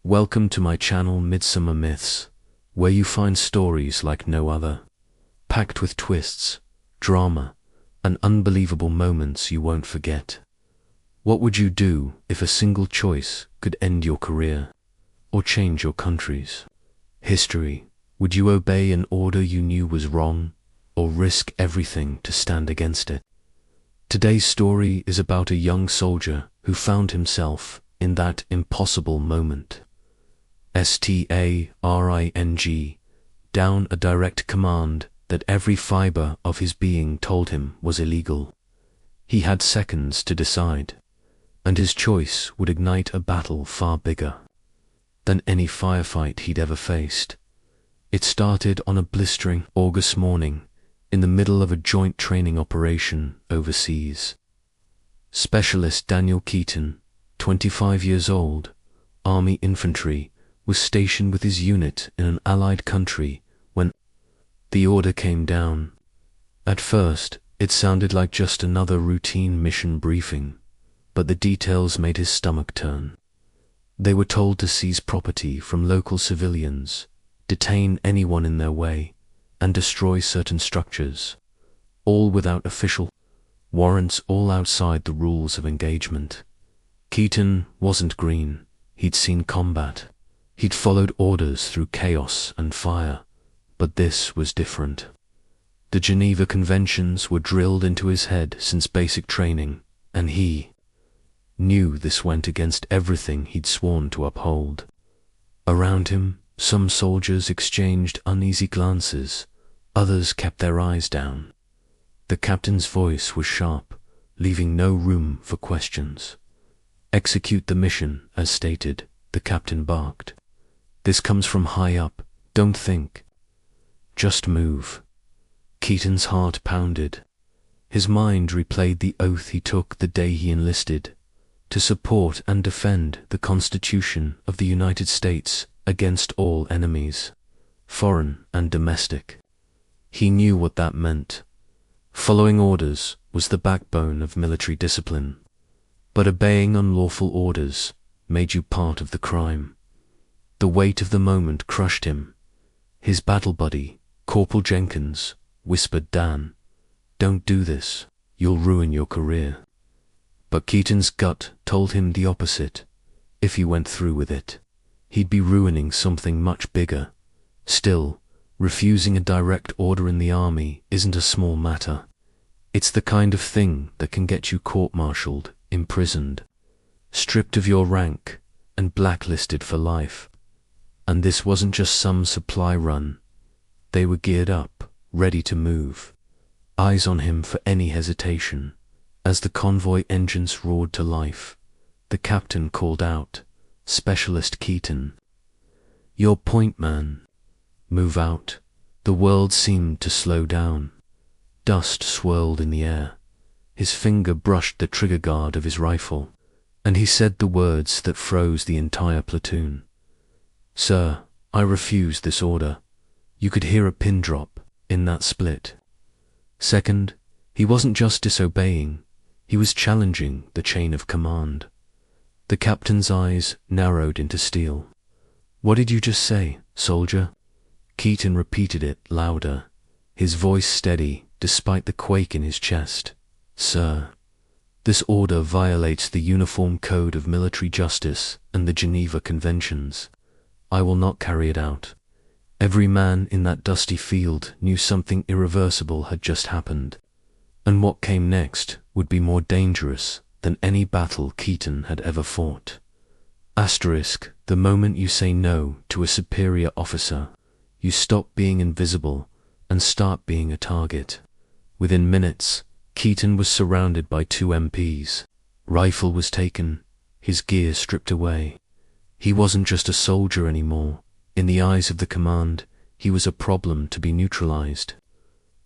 Welcome to my channel Midsummer Myths, where you find stories like no other, packed with twists, drama, and unbelievable moments you won't forget. What would you do if a single choice could end your career, or change your country's history? Would you obey an order you knew was wrong, or risk everything to stand against it? Today's story is about a young soldier who found himself in that impossible moment. Staring down a direct command that every fiber of his being told him was illegal. He had seconds to decide, and his choice would ignite a battle far bigger than any firefight he'd ever faced. It started on a blistering August morning in the middle of a joint training operation overseas. Specialist Daniel Keaton, 25 years old, Army infantry, was stationed with his unit in an allied country when the order came down. At first, it sounded like just another routine mission briefing, but the details made his stomach turn. They were told to seize property from local civilians, detain anyone in their way, and destroy certain structures, all without official warrants, all outside the rules of engagement. Keaton wasn't green. He'd seen combat. He'd followed orders through chaos and fire, but this was different. The Geneva Conventions were drilled into his head since basic training, and he knew this went against everything he'd sworn to uphold. Around him, some soldiers exchanged uneasy glances, others kept their eyes down. The captain's voice was sharp, leaving no room for questions. "Execute the mission as stated," the captain barked. "This comes from high up. Don't think. Just move." Keaton's heart pounded. His mind replayed the oath he took the day he enlisted, to support and defend the Constitution of the United States against all enemies, foreign and domestic. He knew what that meant. Following orders was the backbone of military discipline, but obeying unlawful orders made you part of the crime. The weight of the moment crushed him. His battle buddy, Corporal Jenkins, whispered, "Dan, don't do this. You'll ruin your career." But Keaton's gut told him the opposite. If he went through with it, he'd be ruining something much bigger. Still, refusing a direct order in the army isn't a small matter. It's the kind of thing that can get you court-martialed, imprisoned, stripped of your rank, and blacklisted for life. And this wasn't just some supply run. They were geared up, ready to move, eyes on him for any hesitation. As the convoy engines roared to life, the captain called out, "Specialist Keaton, your point, man. Move out." The world seemed to slow down. Dust swirled in the air. His finger brushed the trigger guard of his rifle, and he said the words that froze the entire platoon. "Sir, I refuse this order." You could hear a pin drop in that split second. He wasn't just disobeying, he was challenging the chain of command. The captain's eyes narrowed into steel. "What did you just say, soldier?" Keaton repeated it louder, his voice steady despite the quake in his chest. "Sir, this order violates the Uniform Code of Military Justice and the Geneva Conventions. I will not carry it out." Every man in that dusty field knew something irreversible had just happened, and what came next would be more dangerous than any battle Keaton had ever fought. The moment you say no to a superior officer, you stop being invisible and start being a target. Within minutes, Keaton was surrounded by 2 MPs. Rifle was taken, his gear stripped away. He wasn't just a soldier anymore. In the eyes of the command, he was a problem to be neutralized.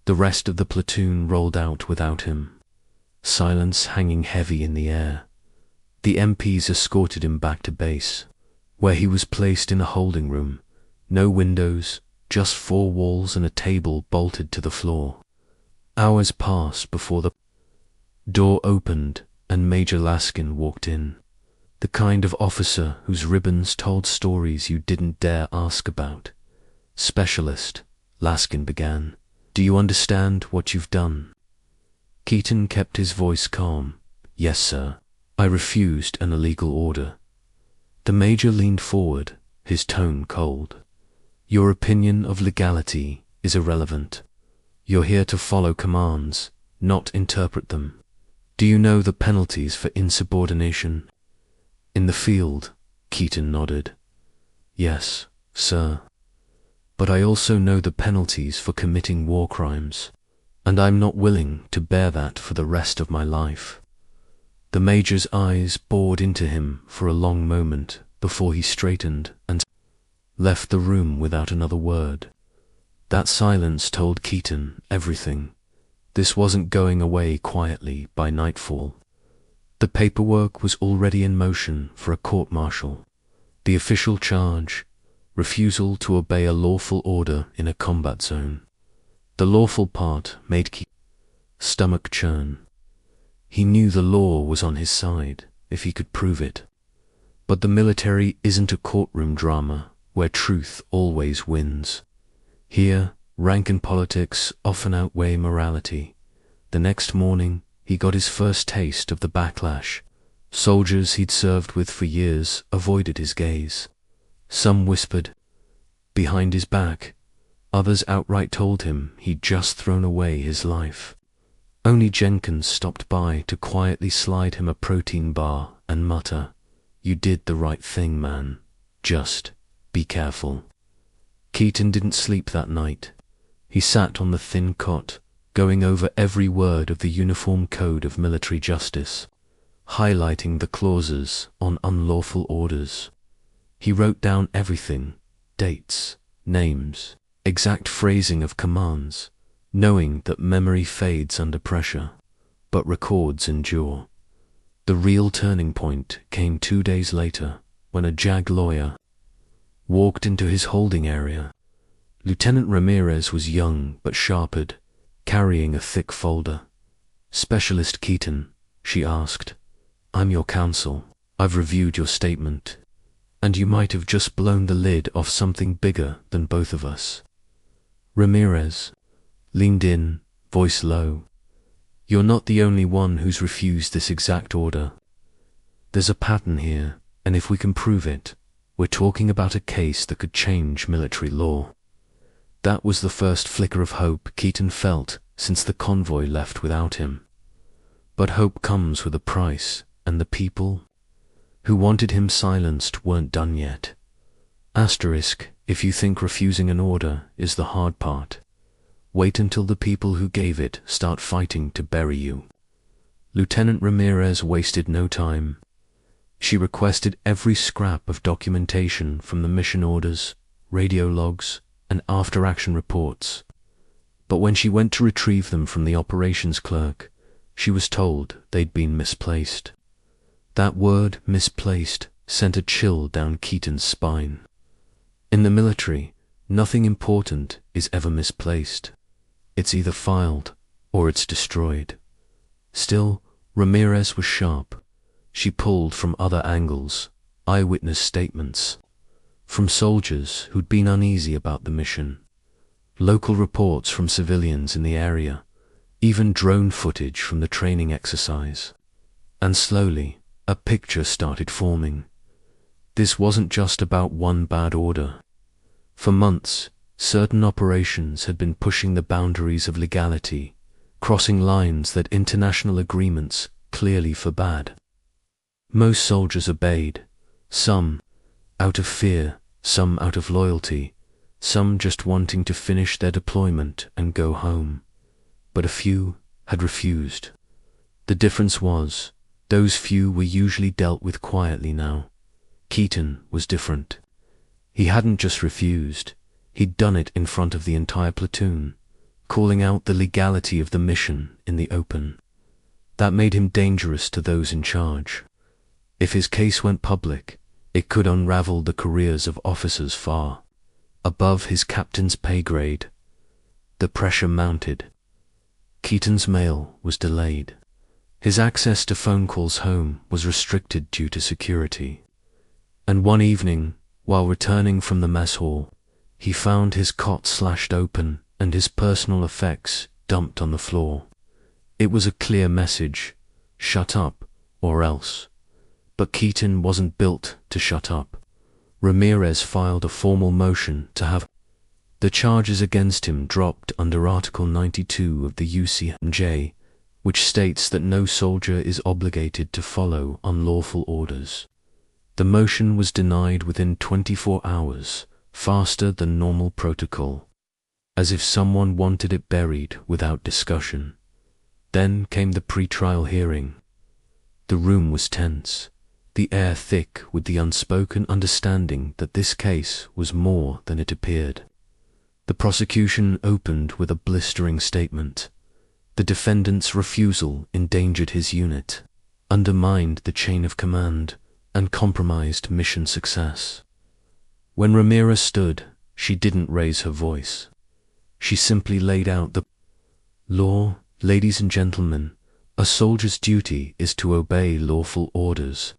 The rest of the platoon rolled out without him, silence hanging heavy in the air. The MPs escorted him back to base, where he was placed in a holding room. No windows, just 4 walls and a table bolted to the floor. Hours passed before the door opened and Major Laskin walked in. The kind of officer whose ribbons told stories you didn't dare ask about. Specialist, Laskin began. Do you understand what you've done? Keaton kept his voice calm. Yes, sir. I refused an illegal order. The major leaned forward, his tone cold. Your opinion of legality is irrelevant. You're here to follow commands, not interpret them. Do you know the penalties for insubordination? In the field, Keaton nodded. Yes, sir. But I also know the penalties for committing war crimes, and I'm not willing to bear that for the rest of my life. The major's eyes bored into him for a long moment before he straightened and left the room without another word. That silence told Keaton everything. This wasn't going away quietly by nightfall. The paperwork was already in motion for a court-martial. The official charge: refusal to obey a lawful order in a combat zone. The lawful part made Keaton's stomach churn. He knew the law was on his side if he could prove it. But the military isn't a courtroom drama where truth always wins. Here, rank and politics often outweigh morality. The next morning, he got his first taste of the backlash. Soldiers he'd served with for years avoided his gaze. Some whispered behind his back. Others outright told him he'd just thrown away his life. Only Jenkins stopped by to quietly slide him a protein bar and mutter, "You did the right thing, man. Just be careful." Keaton didn't sleep that night. He sat on the thin cot, going over every word of the Uniform Code of Military Justice, highlighting the clauses on unlawful orders. He wrote down everything: dates, names, exact phrasing of commands, knowing that memory fades under pressure, but records endure. The real turning point came 2 days later, when a JAG lawyer walked into his holding area. Lieutenant Ramirez was young but sharpered, carrying a thick folder. "Specialist Keaton," she asked, "I'm your counsel. I've reviewed your statement, and you might have just blown the lid off something bigger than both of us." Ramirez leaned in, voice low. "You're not the only one who's refused this exact order. There's a pattern here, and if we can prove it, we're talking about a case that could change military law." That was the first flicker of hope Keaton felt since the convoy left without him. But hope comes with a price, and the people who wanted him silenced weren't done yet. Asterisk, if you think refusing an order is the hard part, wait until the people who gave it start fighting to bury you. Lieutenant Ramirez wasted no time. She requested every scrap of documentation from the mission orders, radio logs, and after-action reports. But when she went to retrieve them from the operations clerk, she was told they'd been misplaced. That word, misplaced, sent a chill down Keaton's spine. In the military, nothing important is ever misplaced. It's either filed or it's destroyed. Still, Ramirez was sharp. She pulled from other angles, eyewitness statements, from soldiers who'd been uneasy about the mission, local reports from civilians in the area, even drone footage from the training exercise. And slowly, a picture started forming. This wasn't just about one bad order. For months, certain operations had been pushing the boundaries of legality, crossing lines that international agreements clearly forbade. Most soldiers obeyed, some out of fear, some out of loyalty, some just wanting to finish their deployment and go home. But a few had refused. The difference was, those few were usually dealt with quietly now. Keaton was different. He hadn't just refused, he'd done it in front of the entire platoon, calling out the legality of the mission in the open. That made him dangerous to those in charge. If his case went public, it could unravel the careers of officers far above his captain's pay grade. The pressure mounted. Keaton's mail was delayed. His access to phone calls home was restricted due to security. And one evening, while returning from the mess hall, he found his cot slashed open and his personal effects dumped on the floor. It was a clear message: shut up or else. But Keaton wasn't built to shut up. Ramirez filed a formal motion to have the charges against him dropped under Article 92 of the UCMJ, which states that no soldier is obligated to follow unlawful orders. The motion was denied within 24 hours, faster than normal protocol, as if someone wanted it buried without discussion. Then came the pre-trial hearing. The room was tense, the air thick with the unspoken understanding that this case was more than it appeared. The prosecution opened with a blistering statement. The defendant's refusal endangered his unit, undermined the chain of command, and compromised mission success. When Ramirez stood, she didn't raise her voice. She simply laid out the law. Ladies and gentlemen, a soldier's duty is to obey lawful orders.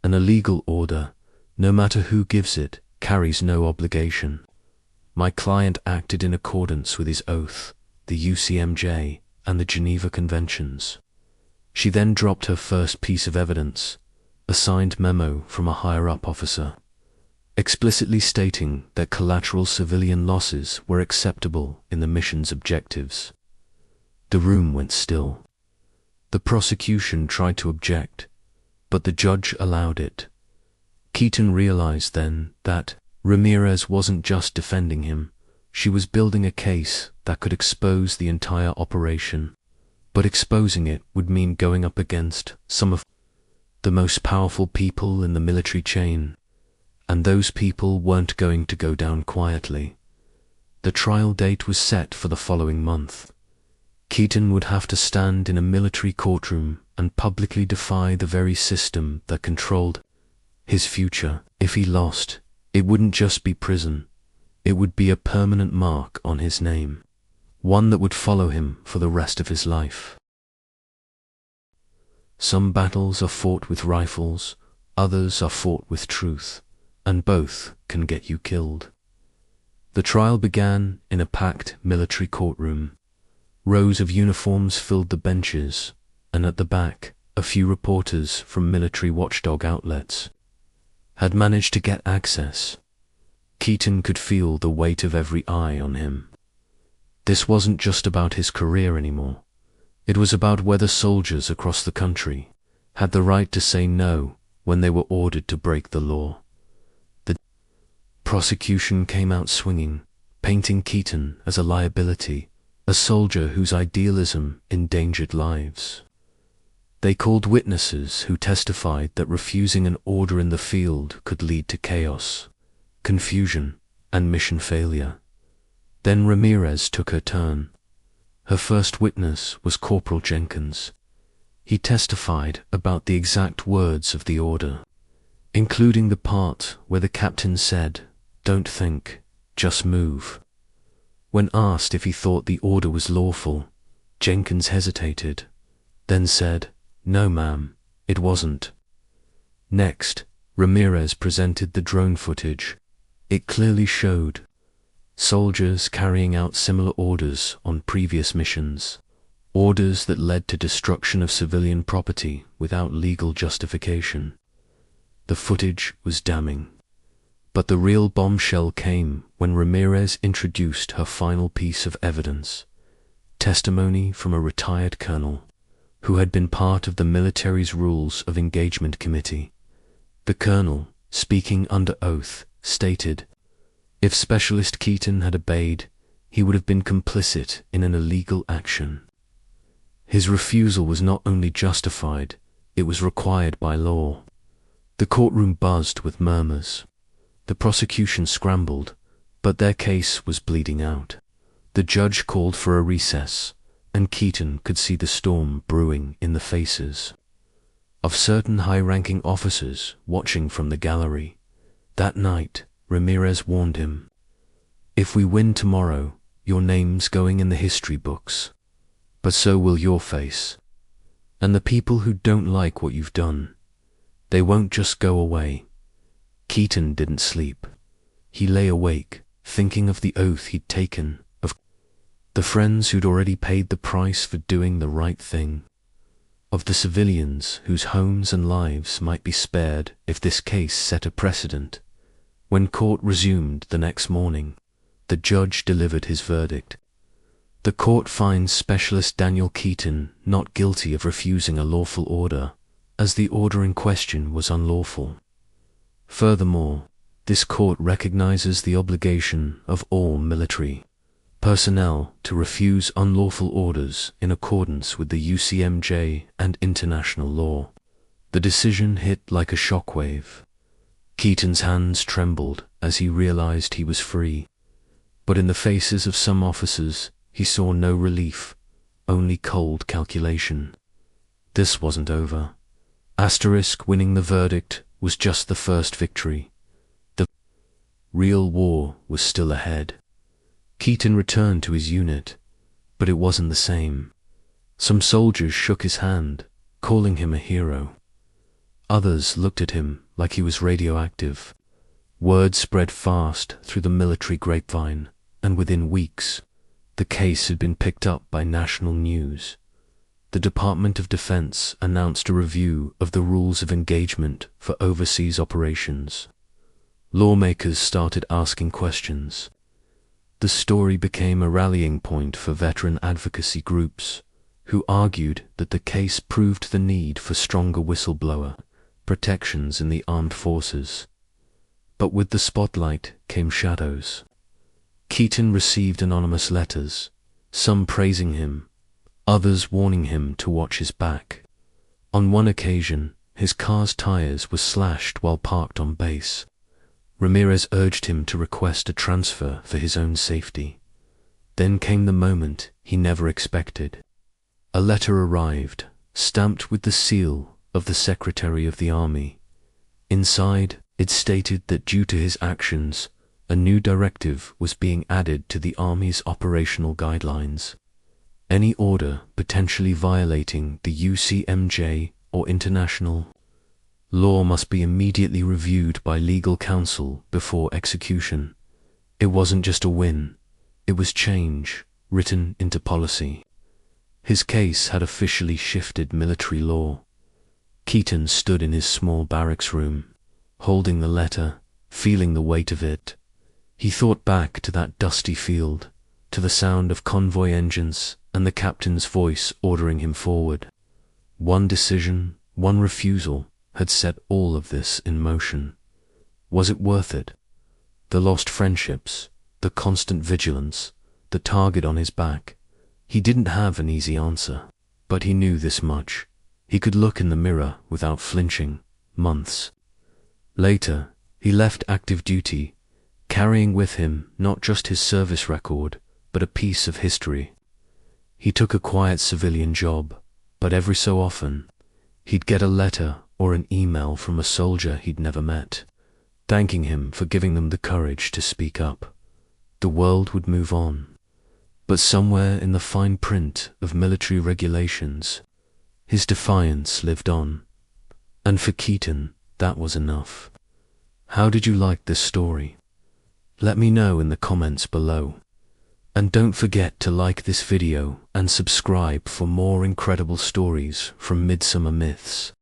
An illegal order, no matter who gives it, carries no obligation. My client acted in accordance with his oath, the UCMJ, and the Geneva Conventions. She then dropped her first piece of evidence, a signed memo from a higher-up officer, explicitly stating that collateral civilian losses were acceptable in the mission's objectives. The room went still. The prosecution tried to object, but the judge allowed it. Keaton realized then that Ramirez wasn't just defending him, she was building a case that could expose the entire operation. But exposing it would mean going up against some of the most powerful people in the military chain, and those people weren't going to go down quietly. The trial date was set for the following month. Keaton would have to stand in a military courtroom and publicly defy the very system that controlled his future. If he lost, it wouldn't just be prison, it would be a permanent mark on his name, one that would follow him for the rest of his life. Some battles are fought with rifles, others are fought with truth, and both can get you killed. The trial began in a packed military courtroom. Rows of uniforms filled the benches, and at the back, a few reporters from military watchdog outlets had managed to get access. Keaton could feel the weight of every eye on him. This wasn't just about his career anymore. It was about whether soldiers across the country had the right to say no when they were ordered to break the law. The prosecution came out swinging, painting Keaton as a liability, a soldier whose idealism endangered lives. They called witnesses who testified that refusing an order in the field could lead to chaos, confusion, and mission failure. Then Ramirez took her turn. Her first witness was Corporal Jenkins. He testified about the exact words of the order, including the part where the captain said, "Don't think, just move." When asked if he thought the order was lawful, Jenkins hesitated, then said, "No, ma'am, it wasn't." Next, Ramirez presented the drone footage. It clearly showed soldiers carrying out similar orders on previous missions, orders that led to destruction of civilian property without legal justification. The footage was damning. But the real bombshell came when Ramirez introduced her final piece of evidence, testimony from a retired colonel who had been part of the military's Rules of Engagement Committee. The colonel, speaking under oath, stated, if Specialist Keaton had obeyed, he would have been complicit in an illegal action. His refusal was not only justified, it was required by law. The courtroom buzzed with murmurs. The prosecution scrambled, but their case was bleeding out. The judge called for a recess, and Keaton could see the storm brewing in the faces of certain high-ranking officers watching from the gallery. That night, Ramirez warned him, "If we win tomorrow, your name's going in the history books, but so will your face." And the people who don't like what you've done, they won't just go away. Keaton didn't sleep. He lay awake, thinking of the oath he'd taken, of the friends who'd already paid the price for doing the right thing, of the civilians whose homes and lives might be spared if this case set a precedent. When court resumed the next morning, the judge delivered his verdict. The court finds Specialist Daniel Keaton not guilty of refusing a lawful order, as the order in question was unlawful. Furthermore, this court recognizes the obligation of all military personnel to refuse unlawful orders in accordance with the UCMJ and international law. The decision hit like a shockwave. Keaton's hands trembled as he realized he was free, but in the faces of some officers he saw no relief, only cold calculation. This wasn't over. Winning the verdict was just the first victory. The real war was still ahead. Keaton returned to his unit, but it wasn't the same. Some soldiers shook his hand, calling him a hero. Others looked at him like he was radioactive. Word spread fast through the military grapevine, and within weeks, the case had been picked up by national news. The Department of Defense announced a review of the rules of engagement for overseas operations. Lawmakers started asking questions. The story became a rallying point for veteran advocacy groups, who argued that the case proved the need for stronger whistleblower protections in the armed forces. But with the spotlight came shadows. Keaton received anonymous letters, some praising him, others warning him to watch his back. On one occasion, his car's tires were slashed while parked on base. Ramirez urged him to request a transfer for his own safety. Then came the moment he never expected. A letter arrived, stamped with the seal of the Secretary of the Army. Inside, it stated that due to his actions, a new directive was being added to the Army's operational guidelines. Any order potentially violating the UCMJ or international law must be immediately reviewed by legal counsel before execution. It wasn't just a win, it was change written into policy. His case had officially shifted military law. Keaton stood in his small barracks room, holding the letter, feeling the weight of it. He thought back to that dusty field, to the sound of convoy engines and the captain's voice ordering him forward. One decision, one refusal, had set all of this in motion. Was it worth it? The lost friendships, the constant vigilance, the target on his back. He didn't have an easy answer, but he knew this much. He could look in the mirror without flinching. Months later, he left active duty, carrying with him not just his service record, but a piece of history. He took a quiet civilian job, but every so often, he'd get a letter or an email from a soldier he'd never met, thanking him for giving them the courage to speak up. The world would move on, but somewhere in the fine print of military regulations, his defiance lived on. And for Keaton, that was enough. How did you like this story? Let me know in the comments below. And don't forget to like this video and subscribe for more incredible stories from Midsummer Myths.